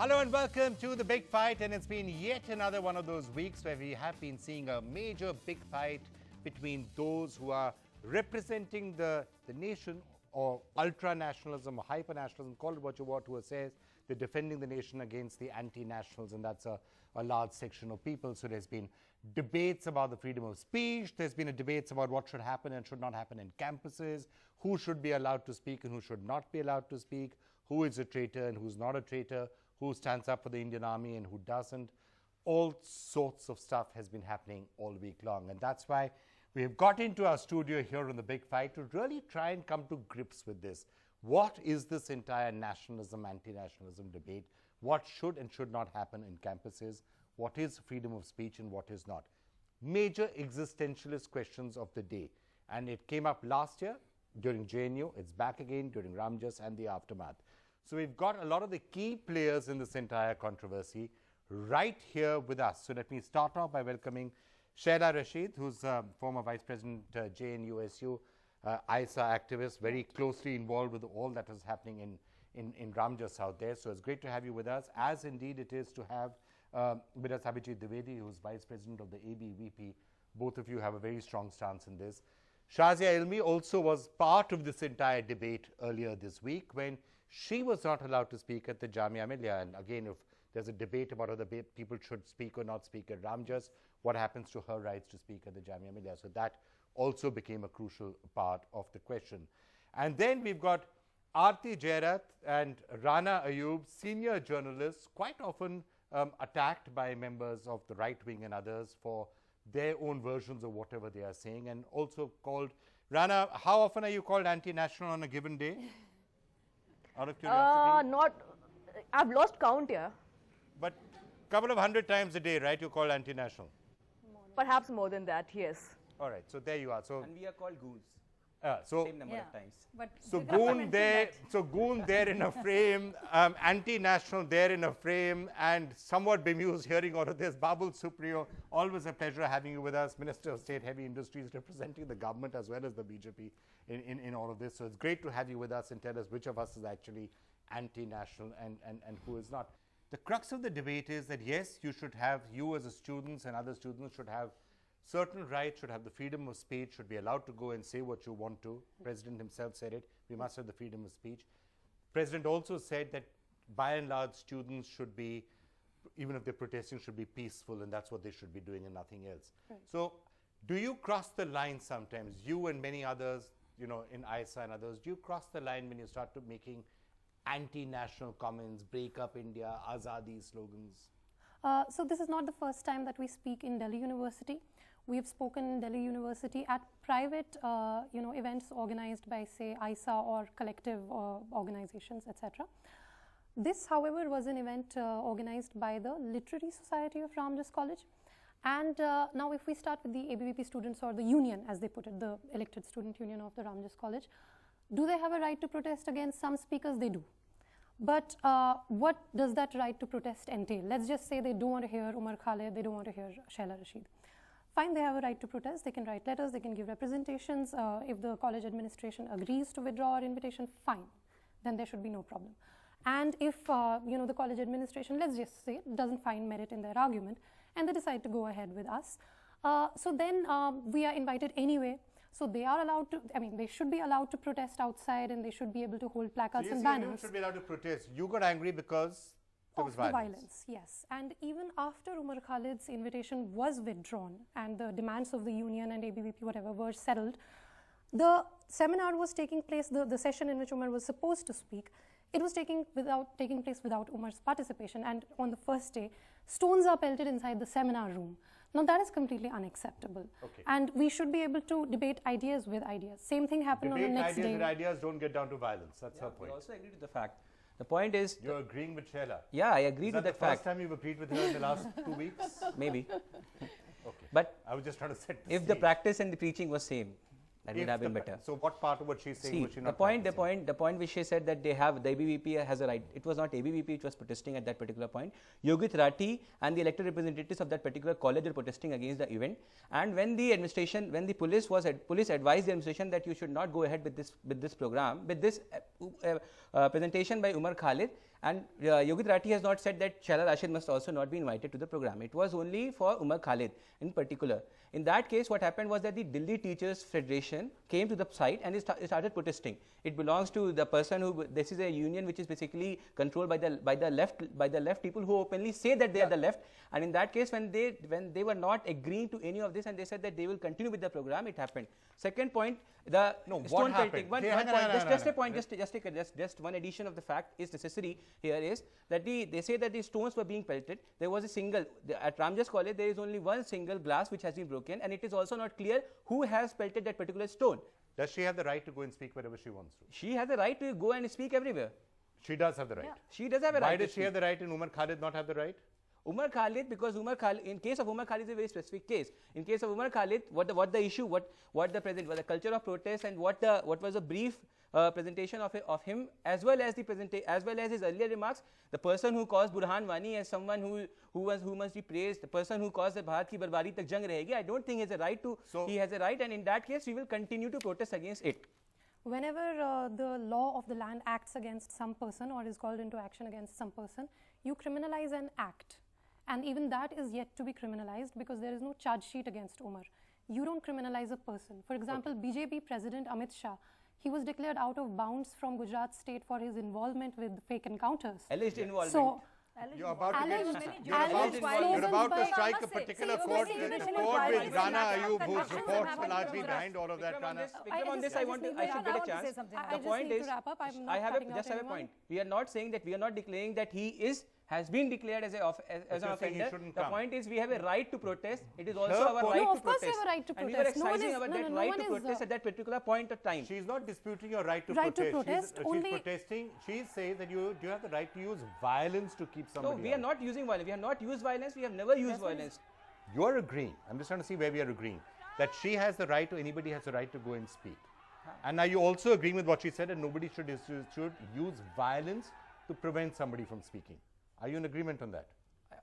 Hello and welcome to The Big Fight, and it's been yet another one of those weeks where we have been seeing a major big fight between those who are representing the nation, or ultra-nationalism or hyper-nationalism, call it what you want, who says they're defending the nation against the anti-nationals, and that's a large section of people. So there's been debates about the freedom of speech, there's been debates about what should happen and should not happen in campuses, who should be allowed to speak and who should not be allowed to speak, who is a traitor and who's not a traitor, who stands up for the Indian Army and who doesn't. All sorts of stuff has been happening all week long, and that's why we have got into our studio here on The Big Fight to really try and come to grips with this. What is this entire nationalism, anti-nationalism debate? What should and should not happen in campuses? What is freedom of speech and what is not? Major existentialist questions of the day. And it came up last year during JNU. It's back again during Ramjas and the aftermath. So we've got a lot of the key players in this entire controversy right here with us. So let me start off by welcoming Shaila Rashid, who's former Vice President, JNUSU, ISA activist, very closely involved with all that is happening in Ramjas out there. So it's great to have you with us, as indeed it is to have with us Abhijit Dwivedi, who's Vice President of the ABVP. Both of you have a very strong stance in this. Shazia Ilmi also was part of this entire debate earlier this week when she was not allowed to speak at the Jamia Millia. And again, if there's a debate about whether people should speak or not speak at Ramjas, what happens to her rights to speak at the Jamia Millia? So that also became a crucial part of the question. And then we've got Aarti Jairath and Rana Ayub, senior journalists, quite often attacked by members of the right wing and others for their own versions of whatever they are saying, and also called. Rana, how often are you called anti-national on a given day? Out of curiosity? I've lost count here. But a couple of 100 times a day, right? You call anti-national. Perhaps more than that, yes. All right, so there you are. So and we are called goons. Same number of times. But so goon there in a frame, anti-national there in a frame, and somewhat bemused hearing all of this. Babul Supriyo, always a pleasure having you with us, Minister of State Heavy Industries, representing the government as well as the BJP in all of this. So it's great to have you with us and tell us which of us is actually anti-national and who is not. The crux of the debate is that yes, you as a students and other students should have certain rights, should have the freedom of speech, should be allowed to go and say what you want to. President himself said it, we must have the freedom of speech. President also said that by and large students should be, even if they're protesting, should be peaceful, and that's what they should be doing and nothing else. Right. So do you cross the line sometimes, you and many others, you know, in ISA and others, do you cross the line when you start to making anti-national comments, break up India, Azadi slogans? So this is not the first time that we speak in Delhi University. We have spoken in Delhi University at private events organized by, say, ISA or collective organizations, etc. This, however, was an event organized by the Literary Society of Ramjas College. And now if we start with the ABVP students, or the union, as they put it, the elected student union of the Ramjas College, do they have a right to protest against some speakers? They do. But what does that right to protest entail? Let's just say they don't want to hear Umar Khalid, they don't want to hear Shaila Rashid. Fine, they have a right to protest, they can write letters, they can give representations. If the college administration agrees to withdraw our invitation, fine, then there should be no problem. And if the college administration, let's just say, doesn't find merit in their argument and they decide to go ahead with us, so then we are invited anyway. So they are allowed to, they should be allowed to protest outside, and they should be able to hold placards and banners. You should be allowed to protest. You got angry because there was violence. Yes. And even after Umar Khalid's invitation was withdrawn and the demands of the union and ABVP, whatever, were settled, the seminar was taking place, the session in which Umar was supposed to speak, it was taking place without Umar's participation, and on the first day, stones are pelted inside the seminar room. Now that is completely unacceptable. Okay. And we should be able to debate ideas with ideas. Same thing happened on the next day. Debate ideas with ideas, don't get down to violence. That's her point. I also agree with the fact. The point is... You're agreeing with Shaila? Yeah, I agree with that fact. Is that the first time you've agreed with her in the last 2 weeks? Maybe. Okay. But I was just trying to set the if stage. the practice and the preaching was same, that would have been better. So what part of what she's saying was she not the point which she said that they have, the ABVP has a right. It was not ABVP which was protesting at that particular point. Yogit Rathi and the elected representatives of that particular college were protesting against the event. And when the administration, when the police advised the administration that you should not go ahead with this program, with this presentation by Umar Khalid, And Yogit Rathi has not said that Shaila Rashid must also not be invited to the program. It was only for Umar Khalid in particular. In that case, what happened was that the Delhi Teachers Federation came to the site and it started protesting. It belongs to the person who, this is a union which is basically controlled by the left people who openly say that they are the left. And in that case, when they were not agreeing to any of this and they said that they will continue with the program, it happened. Second point, the stone pelting. Just one addition of the fact is necessary here is that they say that the stones were being pelted. There was a single, at Ramjas College, there is only one single glass which has been broken, and it is also not clear who has pelted that particular stone. Does she have the right to go and speak wherever she wants to? She has the right to go and speak everywhere. She does have the right. Yeah. She does have a right. Why does she have the right and Umar Khalid not have the right? Umar Khalid, because Umar Khalid, in case of Umar Khalid is a very specific case. In case of Umar Khalid, what the issue, what the culture of protest and what was the brief presentation of him, as well as his earlier remarks. The person who caused Burhan Wani as someone who must be praised, the person who caused the Bharat ki barbari tak jang rahegi, I don't think he has a right to. He has a right, and in that case, we will continue to protest against it. Whenever the law of the land acts against some person or is called into action against some person, you criminalize an act. And even that is yet to be criminalized because there is no charge sheet against Umar. You don't criminalize a person. For example, BJP President Amit Shah, he was declared out of bounds from Gujarat state for his involvement with fake encounters. Alleged involvement. So, You're about alleged to strike a particular chord with Rana Ayub, whose reports were largely behind all of that, Rana. On this, I should get a chance. The point is, I just have a point. We are not saying that, we are not declaring that he has been declared as an offender. The point is, we have a right to protest. It is also our right to protest. No, of course we have a right to protest. And we were exercising our right to protest at that particular point of time. She's not disputing your right to protest. She's protesting. She says that you have the right to use violence to keep somebody. No, we are not using violence. We have not used violence. We have never used violence. You're agreeing. I'm just trying to see where we are agreeing. That she has the right, or anybody has the right to go and speak. And now you also agreeing with what she said, that nobody should use violence to prevent somebody from speaking. Are you in agreement on that?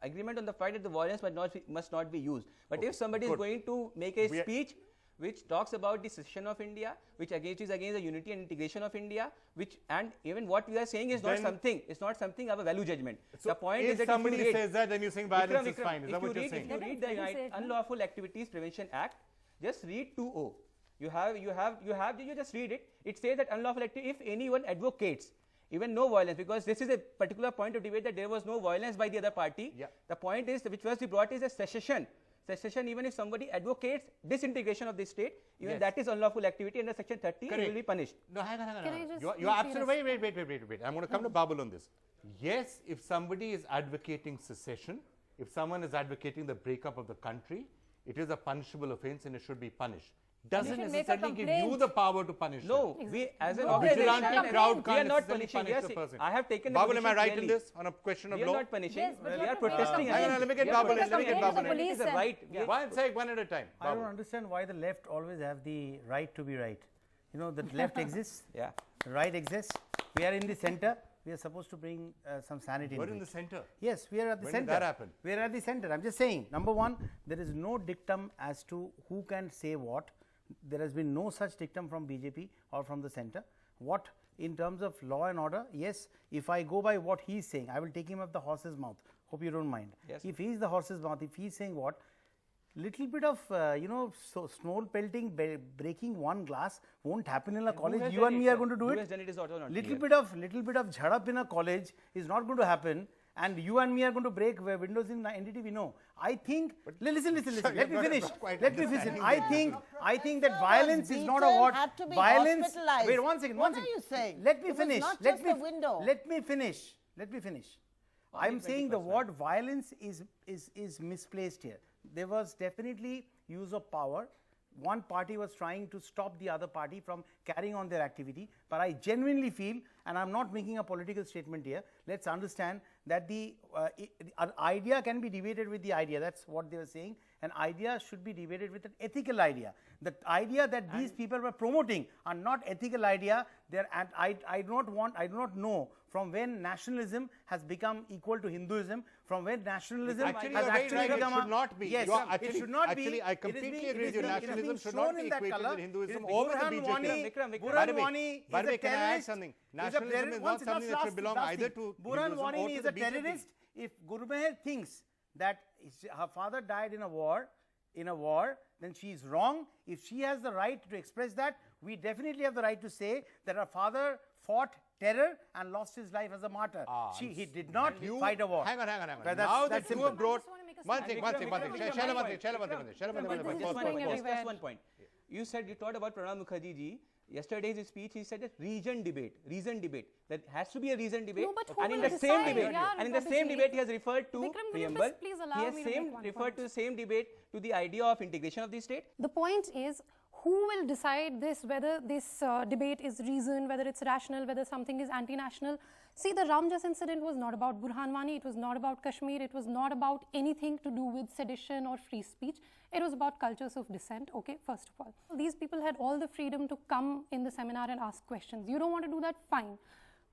Agreement on the fact that the violence must not be used. But if somebody is going to make a speech which talks about the secession of India, which is against the unity and integration of India, and even what we are saying is not something of a value judgment. So the point if is that somebody says that, then you're saying violence is fine. Is that what you're saying? If you read the Unlawful Activities Prevention Act, just read 2O. You just read it. It says that unlawful activity, if anyone advocates even no violence, because this is a particular point of debate that there was no violence by the other party. Yeah. The point is, which was brought is a secession. Secession, even if somebody advocates disintegration of the state, even that is unlawful activity under section 30, it will be punished. No, hang on. You're absolutely, wait. I'm going to come to Babul on this. Yes, if somebody is advocating secession, if someone is advocating the breakup of the country, it is a punishable offense and it should be punished. Doesn't necessarily give you the power to punish. No, we as an organization, we are not punishing. Yes, the person. I have taken. Babul, am I right in this on a question of law? We are not punishing. We are protesting. Let me get Babul. It is a right. One at a time. I don't understand why the left always have the right to be right. You know, the left exists. Yeah. The right exists. We are in the center. We are supposed to bring some sanity. We're in the center. Yes, we are at the center. When did that happen? We are at the center. I'm just saying. Number one, there is no dictum as to who can say what. There has been no such dictum from BJP or from the center. What in terms of law and order, yes, if I go by what he is saying, I will take him up the horse's mouth. Hope you don't mind. Yes. If he is the horse's mouth, if he is saying what, little bit of snow pelting, breaking one glass won't happen in a college. You and me are going to do it. Little bit of jhadap in a college is not going to happen. And you and me are going to break windows in NDTV. No, I think. Listen. Let me finish. I think that violence is not a what. Violence. Wait, one second. What are you saying? Let me finish. Let me finish. I am saying the word violence is misplaced here. There was definitely use of power. One party was trying to stop the other party from carrying on their activity. But I genuinely feel, and I'm not making a political statement here, let's understand that the idea can be debated with the idea. That's what they were saying. An idea should be debated with an ethical idea. The idea that these people were promoting are not ethical idea. And I do not know from when nationalism has become equal to Hinduism, from when nationalism Actually, has you're very actually right. It become should not be. Yes, You are it should not be. actually, I It is completely being- agree with you. it is being- Nationalism it is should being not be shown in that equated colour. with Hinduism It is or with the Burhan BJP. Wani- Vikram, Burhan By the way, Wani is by the way, a can I add terrorist. something? Is a Nationalism terrorist. is not Once something that last- should belong last either thing. to Burhan Hinduism Wani or to is the a BJP. terrorist. If Gurmeher thinks that her father died in a war, then she is wrong. If she has the right to express that, we definitely have the right to say that her father fought terror and lost his life as a martyr. He did not fight a war. Hang on. But Now that that's you simple. have brought... I just wanna make a One statement. thing. You talked about Pranab Mukherjee ji. Yesterday's speech, he said that reason debate. That has to be a reason debate. No, but who and in will the same decide? debate, Yeah, and in the Mr. same Ji. debate, he has referred to Vikram, will you preamble. please allow He has me to make one referred point? to the same debate to the idea of integration of the state. The point is, who will decide this, whether this debate is reason, whether it's rational, whether something is anti-national? See, the Ramjas incident was not about Burhan Wani, it was not about Kashmir, it was not about anything to do with sedition or free speech. It was about cultures of dissent, okay, first of all. These people had all the freedom to come in the seminar and ask questions. You don't want to do that? Fine.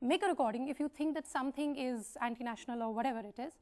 Make a recording. If you think that something is anti-national or whatever it is,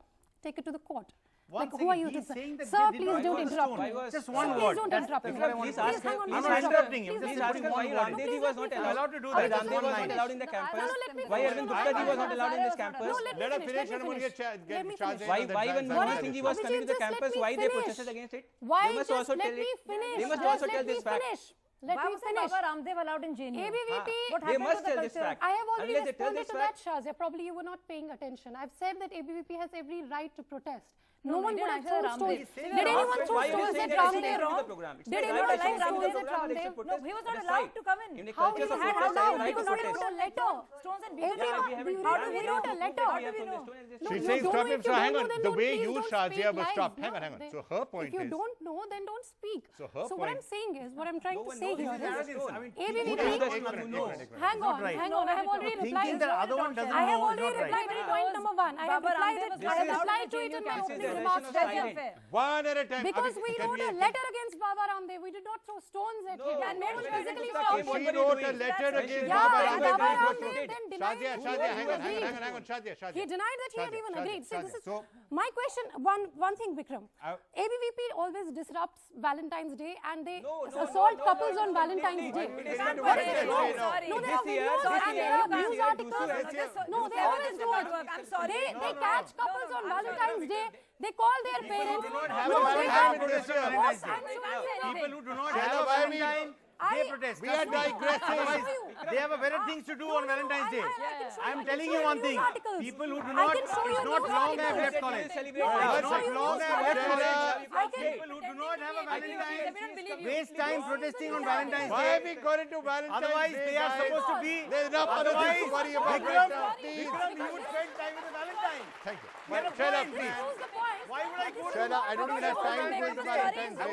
take it to the court. One Who are you second, to he's say? saying that Sir, they did please not don't use interrupt stone. me. Just Sir, one please word. don't That's interrupt me. what I want Please to ask say. her. hang on, I'm please not stop. interrupting him. Please Just let me putting Why one word. Ramdev ji was not I'm allowed. allowed to do Why that. That's Ramdev one was line. not allowed in the campus? No, let me Why finish. Arvind No, Gupta ji I- was not allowed in this No, campus? let me Let her finish. finish Let and me we'll finish. get Let me Shahzad finish. on Why when that Manmohan Singh ji was Abhijit, coming to the just let campus, me why they finish. protested against it? Why They must just also let tell me it. finish? They must Just also let tell me this fact. finish. Let Why me was finish. Baba Ramdev allowed in JNU? ABVP. What They happened must to the tell this culture? fact. I have already Unless they tell responded this to fact. that, Shazia. Probably you were not paying attention. I've said that ABVP has every right to protest. No, No one we would didn't have answer thrown Ramdev. stones. Did Did anyone Ramdev- throw Why are you stones saying at that it's Ramdev? wrong? The program. It's Did their anyone right throw to stones protest. at Ramdev? No, he was not That is allowed right. to come in. In the How culture he of had protest, allowed? they have right Because to we protest. wrote a letter. Stones and Everyone, beaten. we have we it. wrote a letter. We have from the stone and this No, She's you saying don't stop know him. if So you hang don't on. know, then The don't- way please you, don't Shazia, speak was live. stopped. No, Hang on. they- So her point if you is... don't know, then don't speak. So her what I'm point- saying is, what I'm trying No to one say knows here this is is, arrogance. I mean, ABVP, who does not know? hang on, right. hang on, I have already Thinking replied. that other one doesn't I have know is already not right. replied to point number one. I have Baba replied Ramdev it. was I have allowed replied to in it the in my JNU opening campus. remarks. This is the That's unfair. One at a time. Because Abhi, we can wrote a letter against Baba Ramdev. We did not throw stones at him. And no one physically stopped What She were you wrote a doing? letter When against she- Yeah, Baba and Ramdev. Baba Very good. Ramdev then denied Shazia, that he had hang agreed. on, Shazia. He denied that he had even agreed. See, this is So, my question. One thing, Vikram. ABVP always disrupts Valentine's Day and they assault couples on Valentine's Day. It is Can't not work what it it is. alone. No. Sorry. No, there are This year, videos this and year, there are this news year, articles. No, they always do it. I'm sorry. They catch couples on Valentine's Day. They call their parents. do not have No, a they Valentine have- protest on Most Valentine's Day. actually- People who do not Shall have a I be- Valentine, they protest. we are Trust me. digressing. Otherwise, they have a better things to do on Valentine's Day. I'm telling you one thing. People who do not, it's not long I have left college. It's not long I have left college. People who do not have a Valentine waste time protesting on Valentine's Why are we Day. going to Valentine's Otherwise, Day, they are guys? supposed to be. There's enough other things Otherwise, to worry about Vikram, right now. Please. Vikram, you would spend time with a Valentine. Thank you. Get a Shut up, point, please. man. Proves the point. Why would I go to Shut up. I don't even have time to go into Valentine's Day. You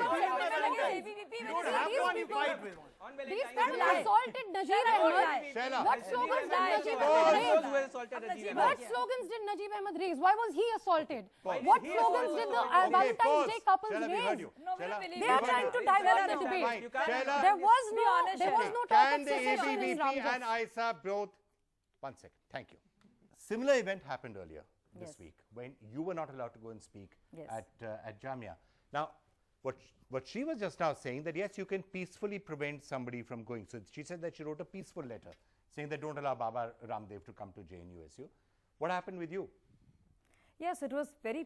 don't have one, you fight with one. These people assaulted Najib Ahmed. Shut up. What slogans did Najib Those Ahmed who raise? were assaulted at the What slogans did Najib Ahmed raise? Why was he assaulted? What slogans did the Valentine's Day couples Shall I, we heard raise? you. No, we Shall I? don't believe They are you. trying to Fine. divert the Fine. debate. You can't- Shall I? There was Be no honest, talk Can of the secession in ABVP and Ramjas. ISA both... One second. Thank you. Similar event happened earlier this Yes. week when you were not allowed to go and speak Yes. at Jamia. Now, what she was just now saying that yes, you can peacefully prevent somebody from going. So she said that she wrote a peaceful letter saying that don't allow Baba Ramdev to come to JNUSU. What happened with you? Yes, it was very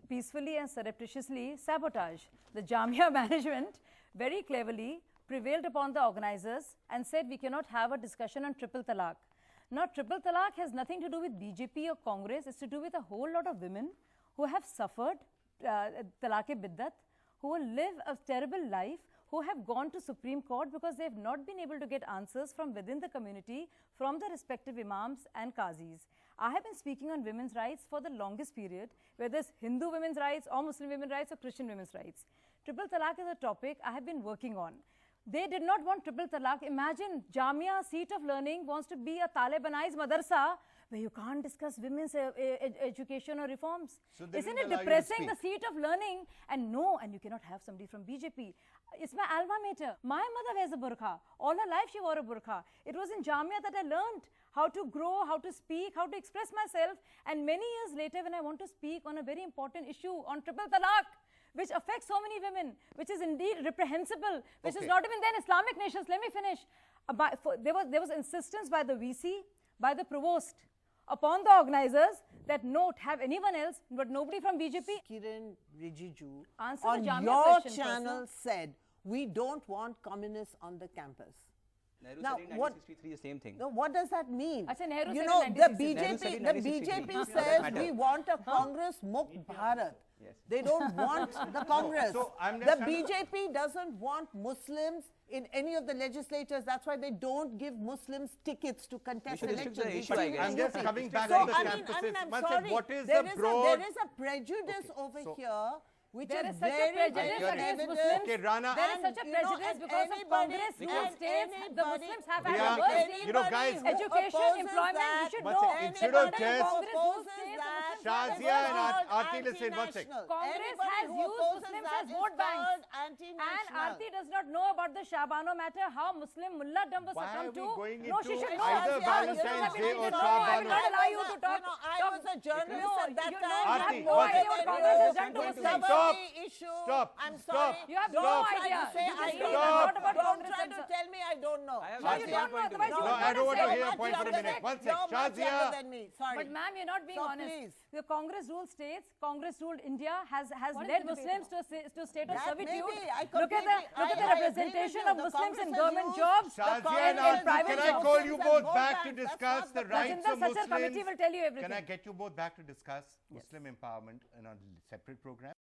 peacefully and surreptitiously sabotage. The Jamia management very cleverly prevailed upon the organizers and said we cannot have a discussion on triple talaq. Now, triple talaq has nothing to do with BJP or Congress. It's to do with a whole lot of women who have suffered talaq-e-biddat, who will live a terrible life, who have gone to Supreme Court because they have not been able to get answers from within the community, from the respective imams and qazis. I have been speaking on women's rights for the longest period, whether it's Hindu women's rights or Muslim women's rights or Christian women's rights. Triple talaq is a topic I have been working on. They did not want triple talaq. Imagine Jamia, seat of learning, wants to be a Talibanized madrasa where you can't discuss women's education or reforms. So they Isn't didn't it allow you to depressing, the speak. seat of learning? And no, and you cannot have somebody from BJP. It's my alma mater. My mother wears a burqa. All her life she wore a burqa. It was in Jamia that I learned how to grow, how to speak, how to express myself. And many years later, when I want to speak on a very important issue on triple talaq, which affects so many women, which is indeed reprehensible, which is Okay. not even then Islamic nations. Let me finish. There was insistence by the VC, by the provost, upon the organizers that not have anyone else, but nobody from BJP. Kiran Rijiju Answer the on Jamia your question first, channel no? said, we don't want communists on the campus. Nehru Now, said in what- 1963 the same thing. Now, what does that mean? Acha, Nehru You said know, in the 1963. Nehru said in BJP, the 1963. BJP Does that says matter? we want a Congress Mukt Bharat. Yes. They don't want the Congress. So I'm the just- BJP doesn't want Muslims in any of the legislatures. That's why they don't give Muslims tickets to contest should restrict elections. the issue, I guess. I'm just coming back So, to the campuses. I'm One sec, sorry. what is there the is broad... there is a prejudice over so- here which There is is such a very, prejudice very against evident. Muslims. Okay, Rana, There is And, such a you know, prejudice and because of anybody- Congress and rule states the anybody- Muslims have Riya, had a worse you know, guys, deal. who Education, opposes employment, that- you should One know. second, instead of Anybody just- Congress rule opposes states the that Muslims have Shazia a and worse Aarti, listen, one second. anti-national. Congress Anybody has who used opposes Muslims that as is vote banks. called And anti-national. Aarti does not know about the Shabano matter, how Muslim mullah-dom was Why are succumbed we to. going No, she into should know. either Muslims Valentine's have Day been or no, I will Shabano? not allow you to talk. I was a journalist No, at that you time. know, you Aarti, have no one idea second. what Congress has done to Stop. Muslims. Stop. Issue. Stop. I'm Stop. sorry. You have Don't no try idea. to say You I just don't know know. a lot about Don't Congress try to themselves. tell me I don't know. I have No, you Shazia don't know, point to otherwise make. you No, would I not don't want say to hear much a point for a minute. One sec, You're much younger Shazia. than me. Sorry. But ma'am, you're not being So honest. please. The Congress ruled states, Congress ruled India, has What is led the debate Muslims to a state of That servitude. may be. I Look at completely- the I agree representation with you. of The Muslims in Congress has government used jobs Shazia and and in Aarti, private can I jobs. call you Muslims both and back vote to banks. discuss That's the not the rights Rajinder of Sachar committee Muslims? will tell you everything. Can I get you both back to discuss Muslim empowerment in a separate program?